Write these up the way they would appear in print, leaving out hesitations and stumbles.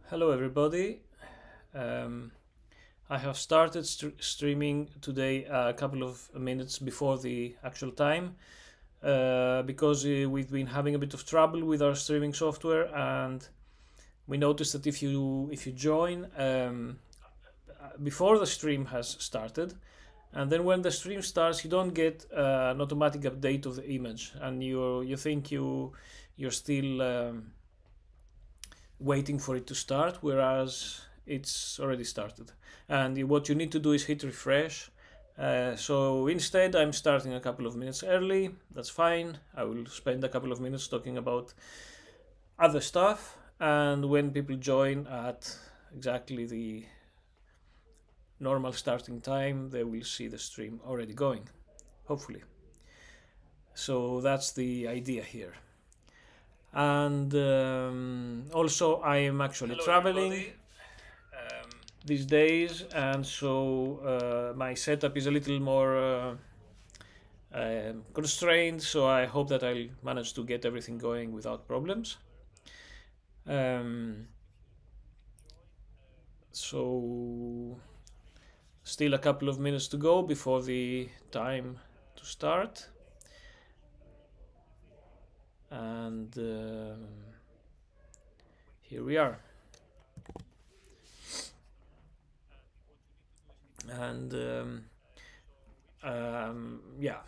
Hello everybody. I have started streaming today a couple of minutes before the actual time because we've been having a bit of trouble with our streaming software, and we noticed that if you join before the stream has started, and then when the stream starts, you don't get an automatic update of the image, and you think you're still waiting for it to start, whereas it's already started. And what you need to do is hit refresh. So instead, I'm starting a couple of minutes early. That's fine. I will spend a couple of minutes talking about other stuff. And when people join at exactly the normal starting time, they will see the stream already going, hopefully. So that's the idea here. And also, I am actually traveling these days, and so my setup is a little more constrained, so I hope that I'll manage to get everything going without problems. So still a couple of minutes to go before the time to start, and here we are. And yeah,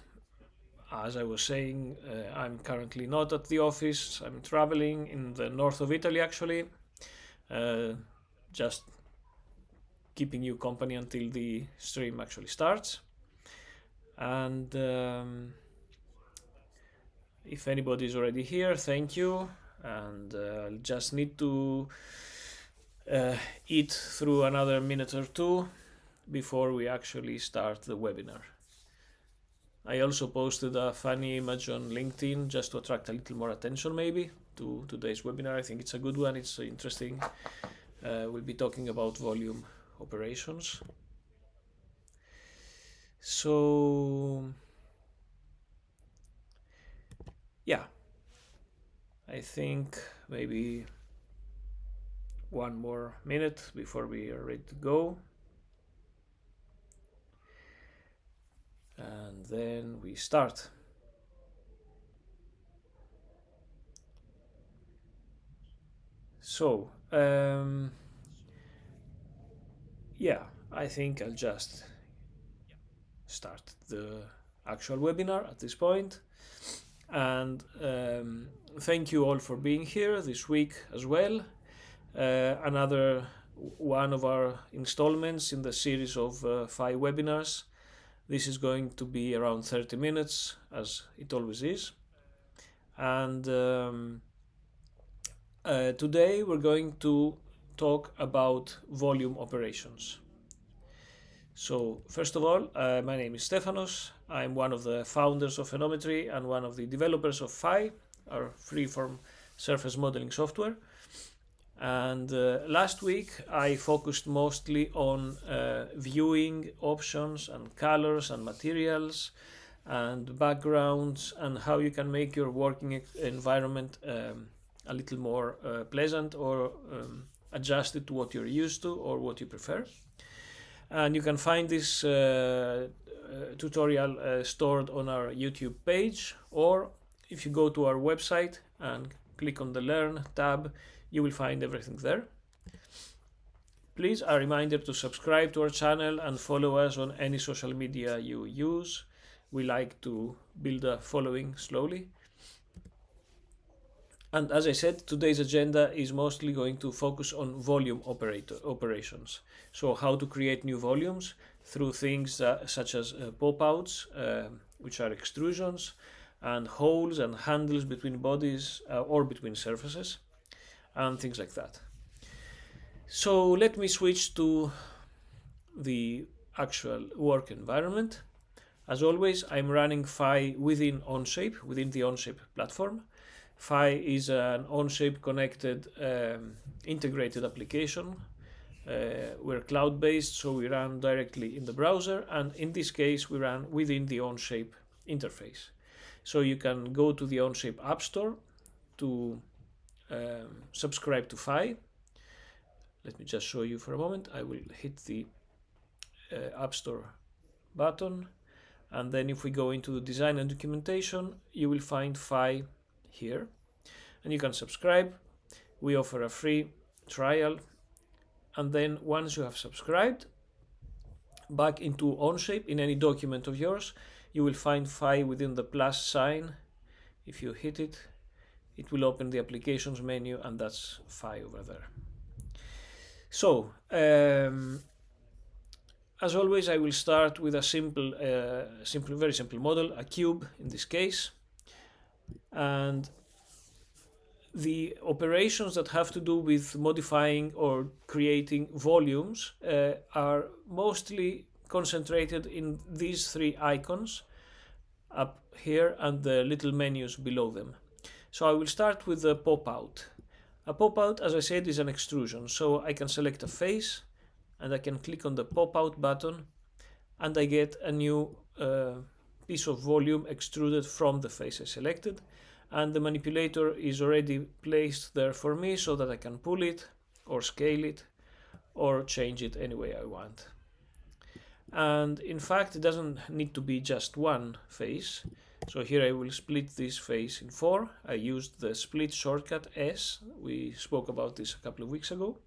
as I was saying, I'm currently not at the office. I'm traveling in the north of Italy, actually. Just keeping you company until the stream actually starts. And if anybody is already here, thank you. And I'll just need to eat through another minute or two before we actually start the webinar. I also posted a funny image on LinkedIn just to attract a little more attention, maybe, to today's webinar. I think it's a good one. It's interesting. We'll be talking about volume operations. So yeah, I think maybe one more minute before we are ready to go, and then we start. So yeah, I think I'll just start the actual webinar at this point. And thank you all for being here this week as well. Another one of our installments in the series of Phi Webinars. This is going to be around 30 minutes, as it always is. And today we're going to talk about volume operations. So first of all, my name is Stefanos. I'm one of the founders of Phenometry and one of the developers of Phi, our freeform surface modeling software. And last week I focused mostly on viewing options and colors and materials and backgrounds and how you can make your working environment a little more pleasant or adjusted to what you're used to or what you prefer. And you can find this tutorial stored on our YouTube page, or if you go to our website and click on the Learn tab, you will find everything there. Please, a reminder to subscribe to our channel and follow us on any social media you use. We like to build a following slowly. And as I said, today's agenda is mostly going to focus on volume operations. So how to create new volumes through things such as pop-outs, which are extrusions, and holes and handles between bodies or between surfaces, and things like that. So let me switch to the actual work environment. As always, I'm running Phi within Onshape, within the Onshape platform. Phi is an Onshape connected integrated application. We're cloud-based, so we run directly in the browser, and in this case we run within the Onshape interface. So you can go to the Onshape App Store to subscribe to Phi, Let me just show you for a moment. I will hit the App Store button, and then if we go into the design and documentation, you will find Phi here, and you can subscribe. We offer a free trial, and then once you have subscribed, back into Onshape in any document of yours, you will find Phi within the plus sign. If you hit it, it will open the applications menu, and that's Phi over there. So as always, I will start with a very simple model, a cube in this case, and the operations that have to do with modifying or creating volumes are mostly concentrated in these three icons up here and the little menus below them. So I will start with the pop-out. A pop-out, as I said, is an extrusion. So I can select a face, and I can click on the pop-out button, and I get a new piece of volume extruded from the face I selected, and the manipulator is already placed there for me so that I can pull it or scale it or change it any way I want. And in fact, it doesn't need to be just one face. So here I will split this face in 4. I used the split shortcut S. We spoke about this a couple of weeks ago.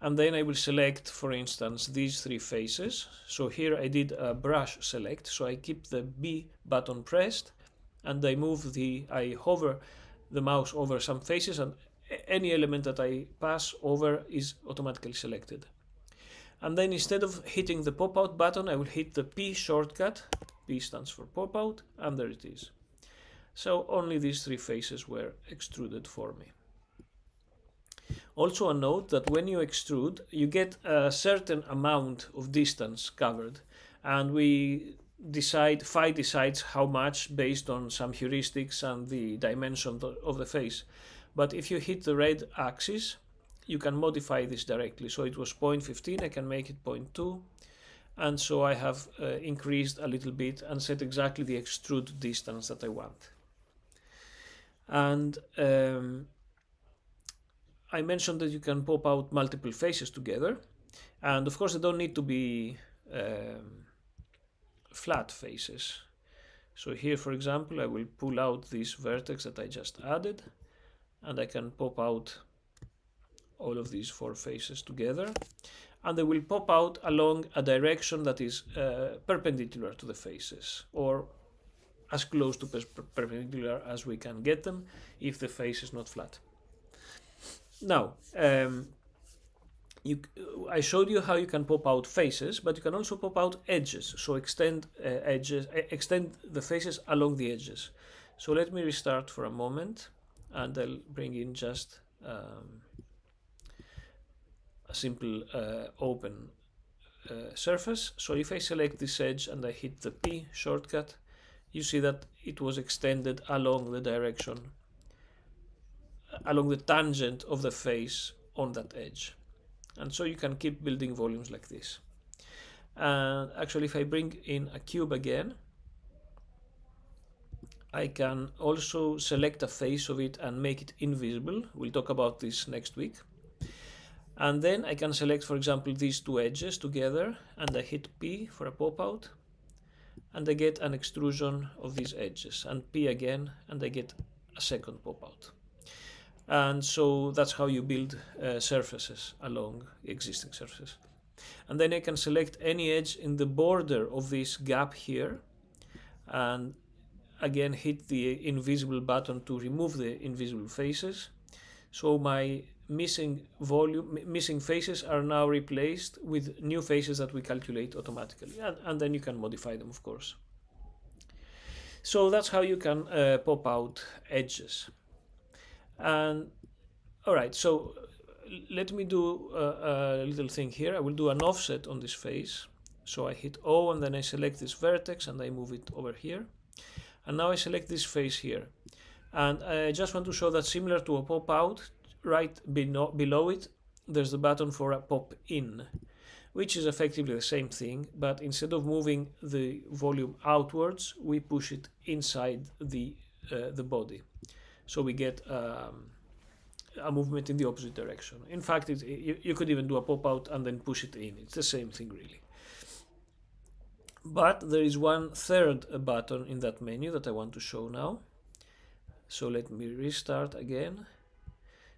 And then I will select, for instance, these 3 faces. So here I did a brush select, so I keep the B button pressed, and I hover the mouse over some faces, and any element that I pass over is automatically selected. And then instead of hitting the pop-out button, I will hit the P shortcut. P stands for pop-out, and there it is. So only these 3 faces were extruded for me. Also a note that when you extrude, you get a certain amount of distance covered, and Phi decides how much based on some heuristics and the dimension of the face. But if you hit the red axis, you can modify this directly. So it was 0.15, I can make it 0.2, and so I have increased a little bit and set exactly the extrude distance that I want. And I mentioned that you can pop out multiple faces together, and of course they don't need to be flat faces. So here, for example, I will pull out this vertex that I just added, and I can pop out all of these 4 faces together, and they will pop out along a direction that is perpendicular to the faces, or as close to perpendicular as we can get them if the face is not flat. Now, I showed you how you can pop out faces, but you can also pop out edges. So extend the faces along the edges. So let me restart for a moment, and I'll bring in just a simple open surface. So if I select this edge and I hit the P shortcut, you see that it was extended along the direction, along the tangent of the face on that edge. And so you can keep building volumes like this. And actually, if I bring in a cube again, I can also select a face of it and make it invisible. We'll talk about this next week. And then I can select, for example, these 2 edges together, and I hit P for a pop-out, and I get an extrusion of these edges, and P again, and I get a second pop-out. And so that's how you build surfaces along existing surfaces. And then I can select any edge in the border of this gap here, and again hit the invisible button to remove the invisible faces. So my missing faces are now replaced with new faces that we calculate automatically, and then you can modify them, of course. So that's how you can pop out edges. And all right, so let me do a little thing here. I will do an offset on this face. So I hit O, and then I select this vertex and I move it over here. And now I select this face here. And I just want to show that similar to a pop out, right below it, there's the button for a pop in, which is effectively the same thing, but instead of moving the volume outwards, we push it inside the body. So we get a movement in the opposite direction. In fact, you could even do a pop out and then push it in. It's the same thing really. But there is one third button in that menu that I want to show now. So let me restart again.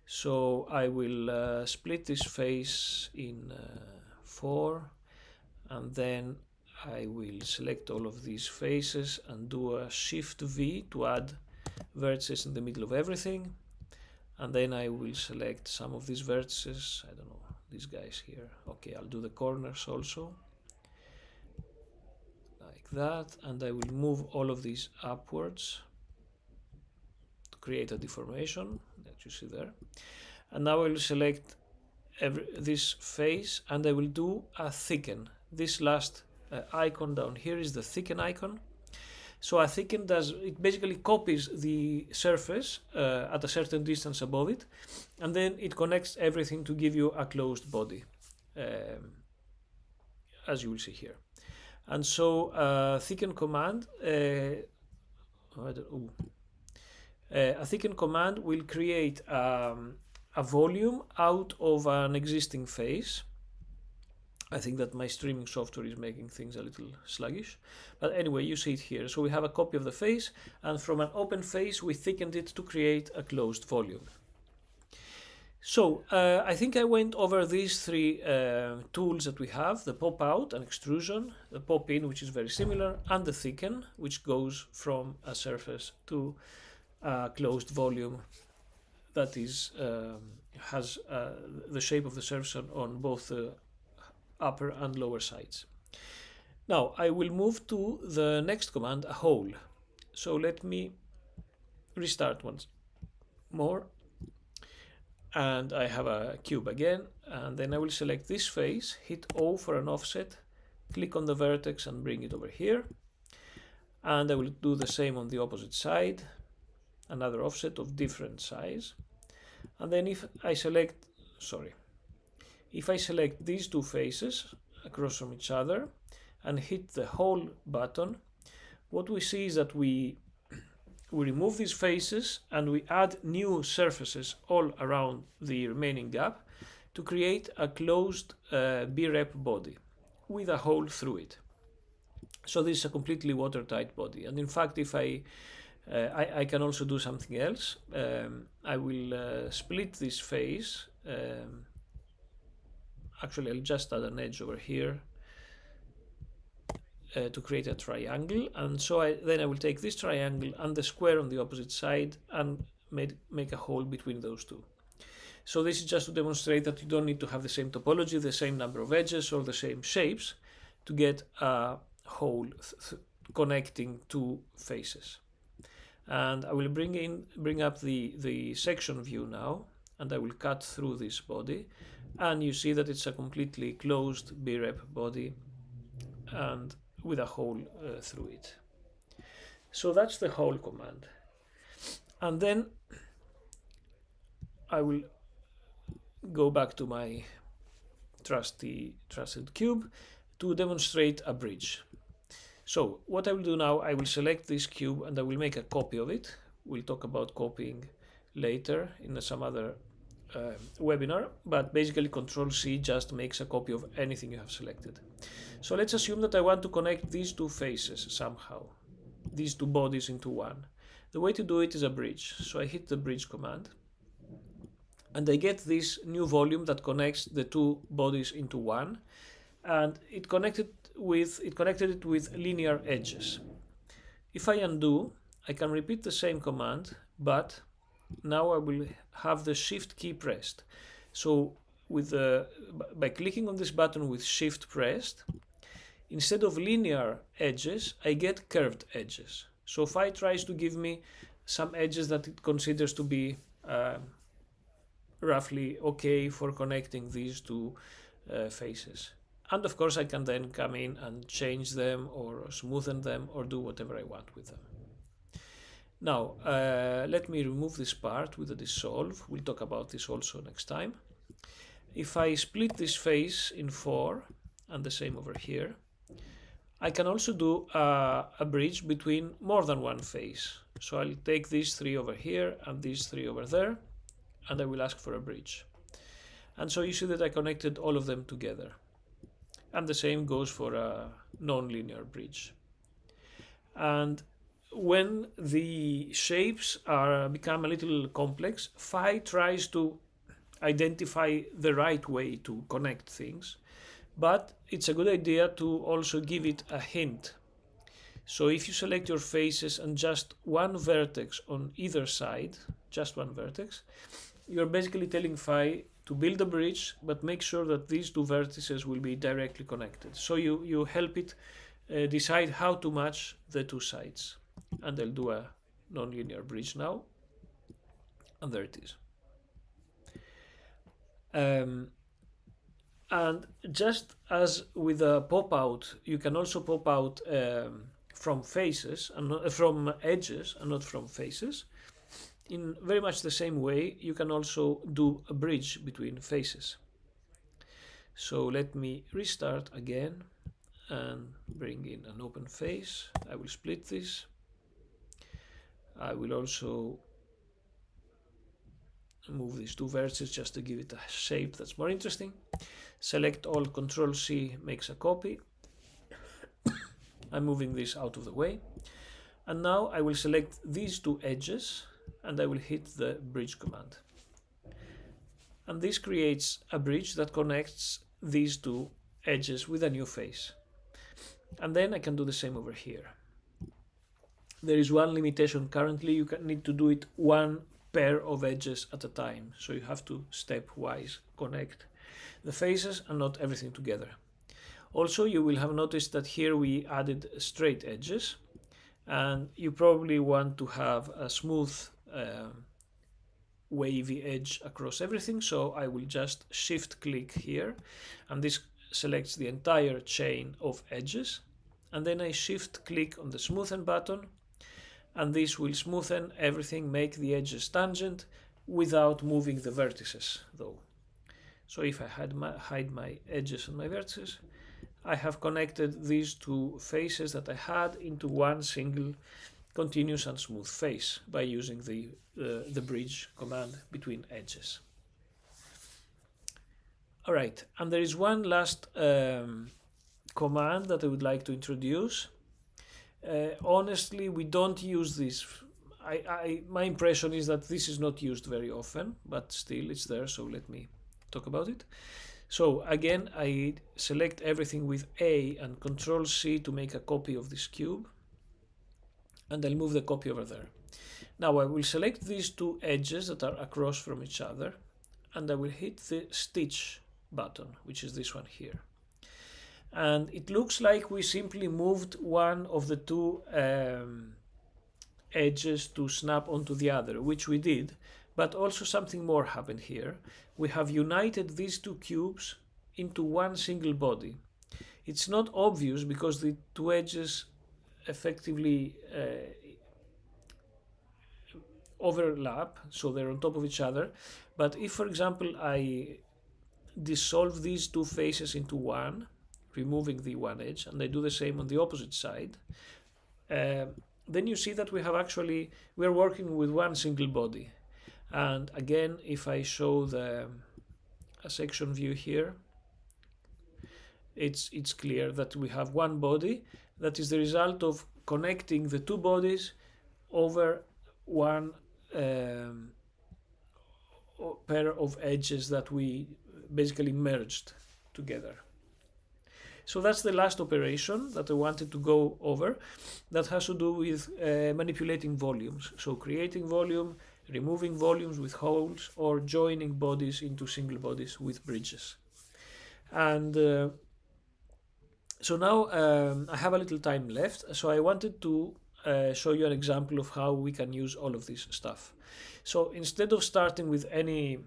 So I will split this face in 4, and then I will select all of these faces and do a Shift V to add vertices in the middle of everything. And then I will select some of these vertices, I don't know, these guys here. Okay, I'll do the corners also, like that, and I will move all of these upwards to create a deformation that you see there. And now I will select this face, and I will do a thicken. This last icon down here is the thicken icon. So a thicken it basically copies the surface at a certain distance above it, and then it connects everything to give you a closed body, as you will see here. And so thicken command, a thicken command will create a volume out of an existing face. I think that my streaming software is making things a little sluggish, but anyway, you see it here. So we have a copy of the face, and from an open face we thickened it to create a closed volume. So I think I went over these 3 tools that we have: the pop out and extrusion, the pop in, which is very similar, and the thicken, which goes from a surface to a closed volume that is has the shape of the surface on both the upper and lower sides. Now I will move to the next command, a hole. So let me restart once more, and I have a cube again, and then I will select this face, hit O for an offset, click on the vertex and bring it over here, and I will do the same on the opposite side, another offset of different size. And then if I select these 2 faces across from each other and hit the hole button, what we see is that we remove these faces and we add new surfaces all around the remaining gap to create a closed B-rep body with a hole through it. So this is a completely watertight body, and in fact if I can also do something else. I will split this face. Actually, I'll just add an edge over here to create a triangle, and so then I will take this triangle and the square on the opposite side and make a hole between those 2. So this is just to demonstrate that you don't need to have the same topology, the same number of edges or the same shapes to get a hole connecting 2 faces. And I will bring up the section view now, and I will cut through this body, and you see that it's a completely closed B-rep body and with a hole through it. So that's the hole command. And then I will go back to my trusted cube to demonstrate a bridge. So what I will do now, I will select this cube and I will make a copy of it. We'll talk about copying later in some other webinar, but basically Control-C just makes a copy of anything you have selected. So let's assume that I want to connect these 2 faces somehow, these 2 bodies into one. The way to do it is a bridge. So I hit the bridge command, and I get this new volume that connects the 2 bodies into one, and it connected it with linear edges. If I undo, I can repeat the same command, but now I will have the Shift key pressed. So by clicking on this button with Shift pressed, instead of linear edges, I get curved edges. So Phi tries to give me some edges that it considers to be roughly okay for connecting these 2 faces. And of course I can then come in and change them or smoothen them or do whatever I want with them. Now let me remove this part with a dissolve. We'll talk about this also next time. If I split this face in 4 and the same over here, I can also do a bridge between more than one face. So I'll take these 3 over here and these 3 over there, and I will ask for a bridge. And so you see that I connected all of them together. And the same goes for a non-linear bridge. And when the shapes become a little complex, Phi tries to identify the right way to connect things, but it's a good idea to also give it a hint. So if you select your faces and just one vertex on either side, just one vertex, you're basically telling Phi to build a bridge, but make sure that these two vertices will be directly connected. So you help it decide how to match the two sides. And I'll do a nonlinear bridge now. And there it is. And just as with a pop out, you can also pop out from faces and not, from edges and not from faces. In very much the same way, you can also do a bridge between faces. So let me restart again and bring in an open face. I will split this. I will also move these two vertices just to give it a shape that's more interesting. Select all, Control C makes a copy. I'm moving this out of the way. And now I will select these two edges and I will hit the bridge command. And this creates a bridge that connects these two edges with a new face. And then I can do the same over here. There is one limitation currently, you need to do it one pair of edges at a time. So you have to stepwise connect the faces and not everything together. Also, you will have noticed that here we added straight edges, and you probably want to have a smooth wavy edge across everything. So I will just shift click here, and this selects the entire chain of edges, and then I shift click on the smoothen button, and this will smoothen everything, make the edges tangent without moving the vertices though. So if I hide my edges and my vertices, I have connected these two faces that I had into one single continuous and smooth face by using the bridge command between edges. All right, and there is one last command that I would like to introduce. Honestly, we don't use this. My impression is that this is not used very often, but still it's there, so let me talk about it. So again, I select everything with A and Control C to make a copy of this cube, and I'll move the copy over there. Now I will select these two edges that are across from each other, and I will hit the stitch button, which is this one here. And it looks like we simply moved one of the two edges to snap onto the other, which we did, but also something more happened here. We have united these two cubes into one single body. It's not obvious because the two edges effectively overlap, so they're on top of each other. But if, for example, I dissolve these two faces into one, removing the one edge, and I do the same on the opposite side, then you see that we're working with one single body. And again, if I show a section view here, it's clear that we have one body that is the result of connecting the two bodies over one pair of edges that we basically merged together. So that's the last operation that I wanted to go over, that has to do with manipulating volumes. So creating volume, removing volumes with holes, or joining bodies into single bodies with bridges. And so now I have a little time left, so I wanted to show you an example of how we can use all of this stuff. So instead of starting with any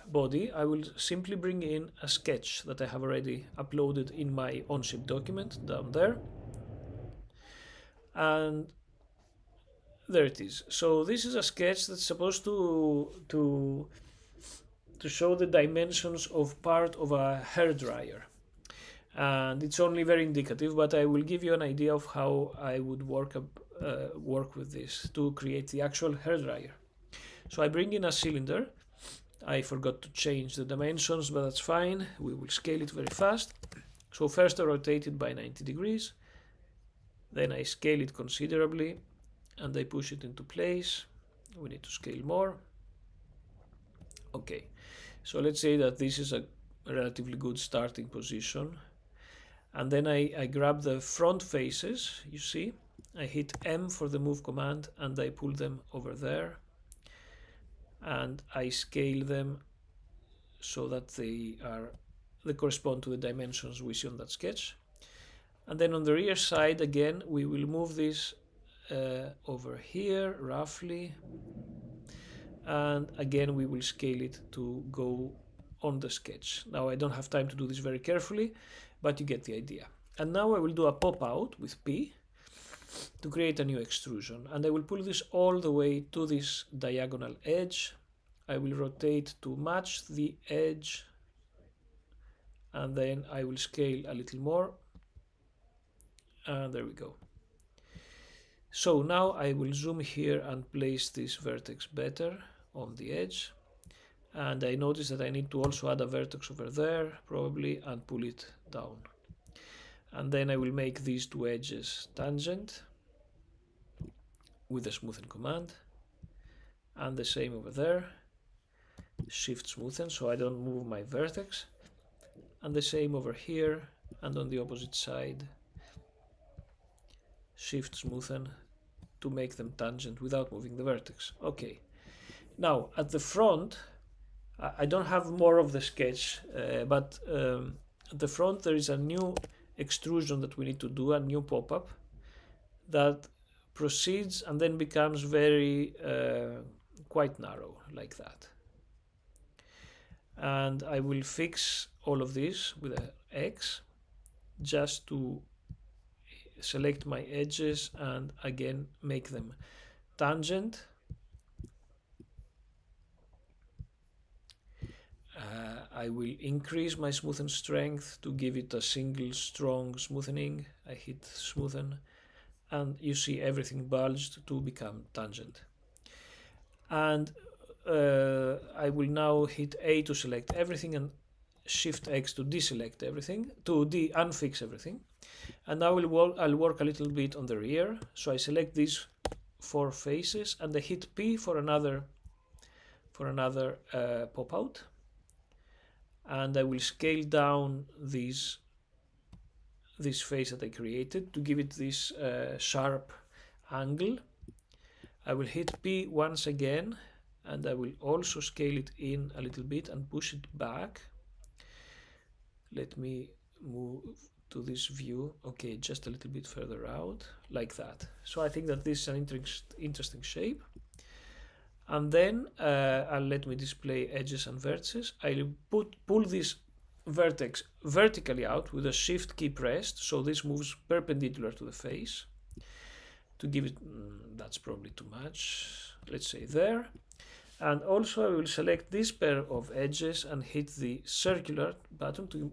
body, I will simply bring in a sketch that I have already uploaded in my OnShip document down there. And there it is. So this is a sketch that's supposed to show the dimensions of part of a hairdryer. And it's only very indicative, but I will give you an idea of how I would work with this to create the actual hairdryer. So I bring in a cylinder. I forgot to change the dimensions, but that's fine. We will scale it very fast. So first I rotate it by 90 degrees. Then I scale it considerably and I push it into place. We need to scale more. Okay, so let's say that this is a relatively good starting position. And then I grab the front faces, you see. I hit M for the move command and I pull them over there. And I scale them so that they correspond to the dimensions we see on that sketch. And then on the rear side, again, we will move this over here roughly, and again we will scale it to go on the sketch. Now I don't have time to do this very carefully, but you get the idea. And now I will do a pop out with P to create a new extrusion, and I will pull this all the way to this diagonal edge. I will rotate to match the edge, and then I will scale a little more, and there we go. So now I will zoom here and place this vertex better on the edge, and I notice that I need to also add a vertex over there probably and pull it down. And then I will make these two edges tangent with the smoothen command, and the same over there, shift smoothen so I don't move my vertex, and the same over here and on the opposite side, shift smoothen to make them tangent without moving the vertex. Okay, now at the front I don't have more of the sketch, but at the front there is a new extrusion that we need to do, a new pop-up that proceeds and then becomes very quite narrow like that. And I will fix all of this with an X just to select my edges and again make them tangent. I will increase my smoothen strength to give it a single strong smoothening. I hit smoothen and you see everything bulged to become tangent. And I will now hit A to select everything and shift X to deselect everything, to unfix everything. And now I'll work a little bit on the rear. So I select these four faces and I hit P for another pop out. And I will scale down this face that I created to give it this sharp angle. I will hit P once again and I will also scale it in a little bit and push it back. Let me move to this view. Okay, just a little bit further out like that. So I think that this is an interesting shape. And then I'll let me display edges and vertices. I'll pull this vertex vertically out with a shift key pressed, so this moves perpendicular to the face. To give it, that's probably too much, let's say there. And also I will select this pair of edges and hit the circular button to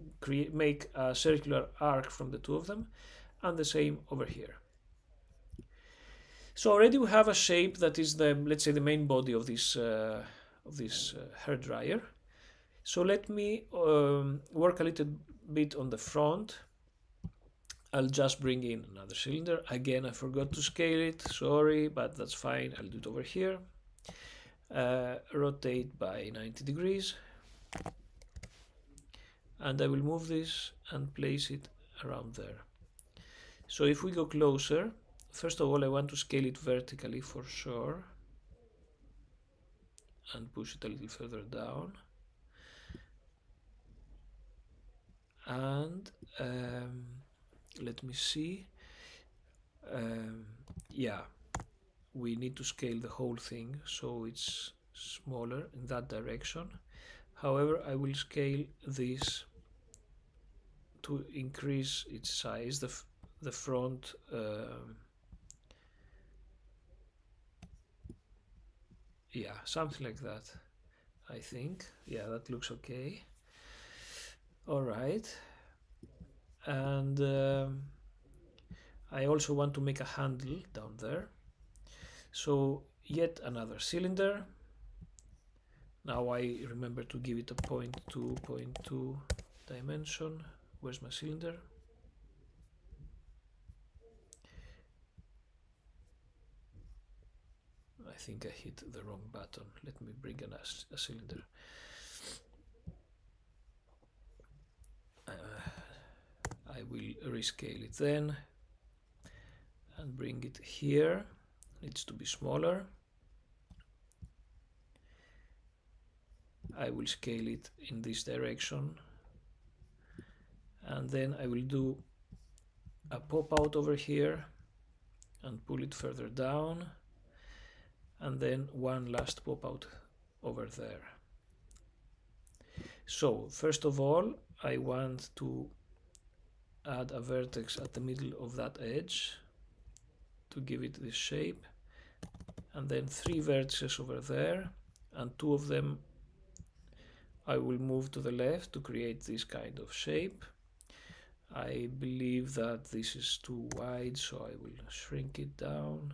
make a circular arc from the two of them, and the same over here. So already we have a shape that is let's say the main body of this hair dryer. So let me work a little bit on the front. I'll just bring in another cylinder. Again, I forgot to scale it, sorry, but that's fine. I'll do it over here. Rotate by 90 degrees. And I will move this and place it around there. So if we go closer, first of all, I want to scale it vertically for sure and push it a little further down. And let me see. Yeah, we need to scale the whole thing so it's smaller in that direction. However, I will scale this to increase its size, the front. Yeah, something like that, I think. Yeah, that looks okay. All right. And I also want to make a handle down there. So yet another cylinder. Now I remember to give it a 0.2 dimension. Where's my cylinder? I think I hit the wrong button. Let me bring a cylinder. I will rescale it then and bring it here. Needs to be smaller. I will scale it in this direction, and then I will do a pop out over here and pull it further down, and then one last pop out over there. So first of all, I want to add a vertex at the middle of that edge to give it this shape, and then 3 vertices over there, and 2 of them I will move to the left to create this kind of shape. I believe that this is too wide, so I will shrink it down.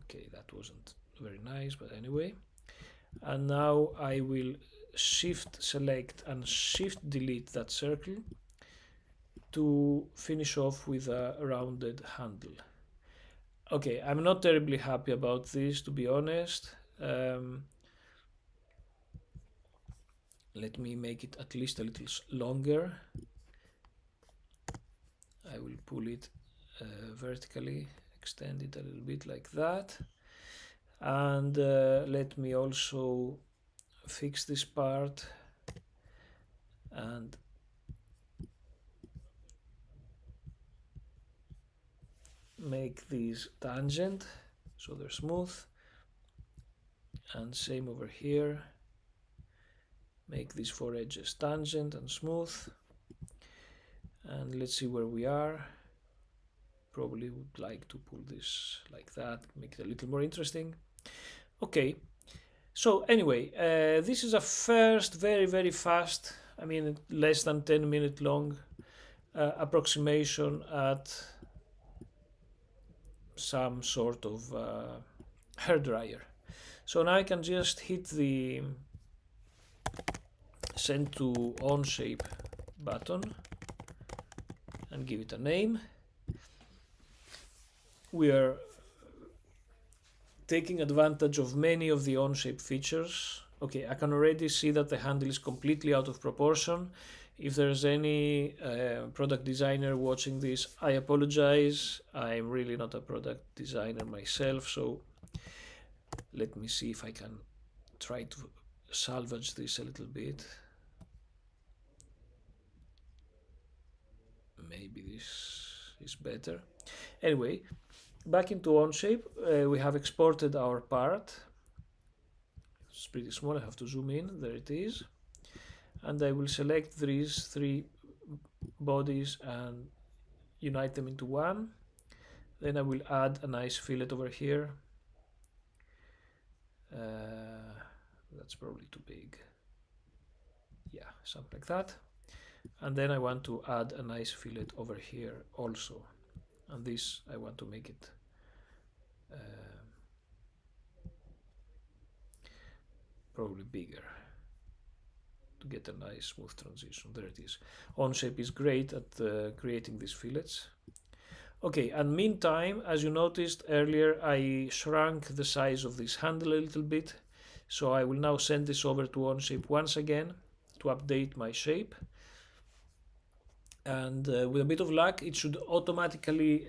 Okay, that wasn't very nice, but anyway. And now I will shift select and shift delete that circle to finish off with a rounded handle. Okay, I'm not terribly happy about this, to be honest. Let me make it at least a little longer. I will pull it vertically, extend it a little bit like that. And let me also fix this part and make these tangent so they're smooth, and same over here. Make these 4 edges tangent and smooth, and let's see where we are. Probably would like to pull this like that, make it a little more interesting. Okay, so anyway, this is a first very fast, I mean less than 10-minute long approximation at some sort of hairdryer. So now I can just hit the send to on shape button and give it a name. We are taking advantage of many of the on shape features. Okay, I can already see that the handle is completely out of proportion. If there's any product designer watching this, I apologize. I'm really not a product designer myself, so let me see if I can try to salvage this a little bit. Maybe this is better. Anyway, back into Onshape, we have exported our part. It's pretty small, I have to zoom in, there it is. And I will select these 3 bodies and unite them into one. Then I will add a nice fillet over here. That's probably too big. Yeah, something like that. And then I want to add a nice fillet over here also. And this, I want to make it probably bigger to get a nice smooth transition. There it is. Onshape is great at creating these fillets. Okay, and meantime, as you noticed earlier, I shrunk the size of this handle a little bit. So I will now send this over to Onshape once again to update my shape. And with a bit of luck, it should automatically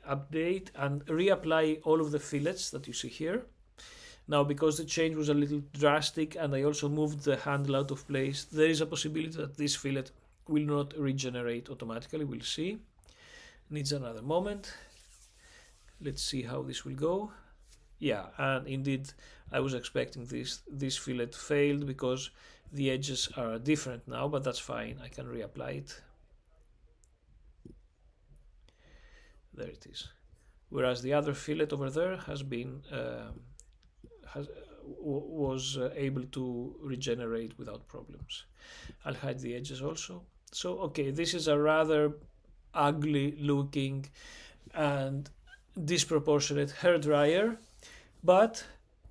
update and reapply all of the fillets that you see here. Now, because the change was a little drastic and I also moved the handle out of place, there is a possibility that this fillet will not regenerate automatically. We'll see. Needs another moment. Let's see how this will go. Yeah, and indeed, I was expecting this fillet failed because the edges are different now, but that's fine. I can reapply it. There it is. Whereas the other fillet over there has been was able to regenerate without problems. I'll hide the edges also. So okay, this is a rather ugly looking and disproportionate hairdryer, but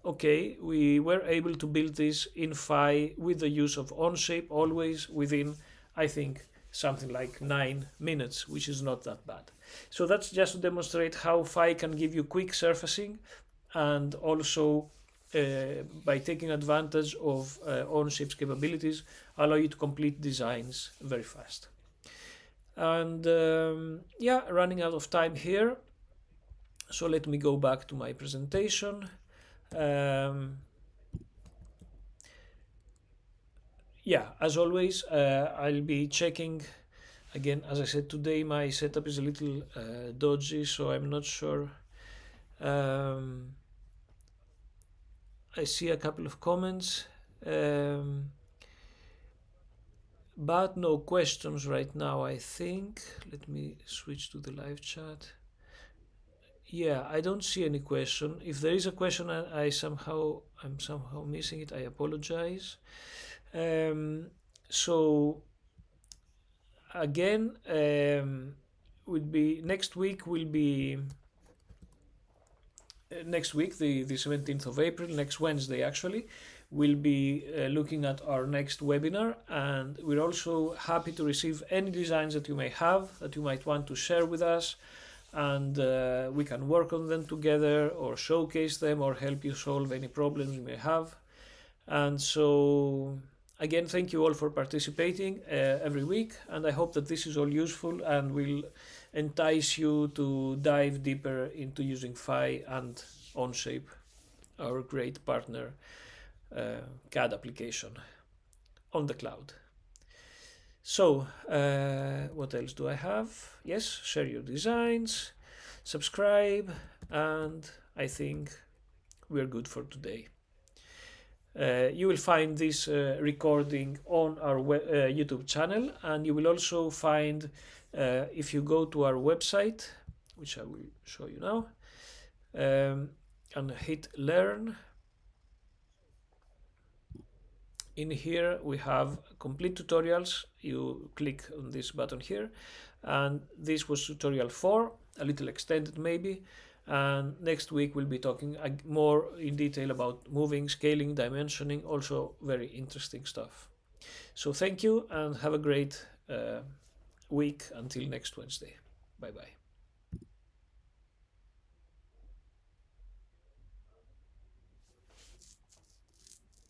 okay, we were able to build this in Phi with the use of Onshape, always within, I think, something like 9 minutes, which is not that bad. So that's just to demonstrate how Phi can give you quick surfacing, and also by taking advantage of Onshape's capabilities, allow you to complete designs very fast. And yeah, running out of time here, so let me go back to my presentation. Yeah, as always, I'll be checking again. As I said, today my setup is a little dodgy, so I'm not sure. I see a couple of comments, but no questions right now, I think. Let me switch to the live chat. Yeah, I don't see any question. If there is a question, I'm somehow missing it. I apologize. So again, would be next week will be next week, the 17th of April, next Wednesday actually, we'll be looking at our next webinar, and we're also happy to receive any designs that you may have, that you might want to share with us, and we can work on them together or showcase them or help you solve any problems you may have. And so again, thank you all for participating every week, and I hope that this is all useful and will entice you to dive deeper into using Phi and Onshape, our great partner CAD application on the cloud. So what else do I have? Yes, share your designs, subscribe, and I think we're good for today. You will find this recording on our YouTube channel, and you will also find, if you go to our website, which I will show you now, and hit learn, in here we have complete tutorials. You click on this button here, and this was tutorial 4, a little extended maybe. And next week we'll be talking more in detail about moving, scaling, dimensioning, also very interesting stuff. So thank you and have a great week until next Wednesday. Bye bye.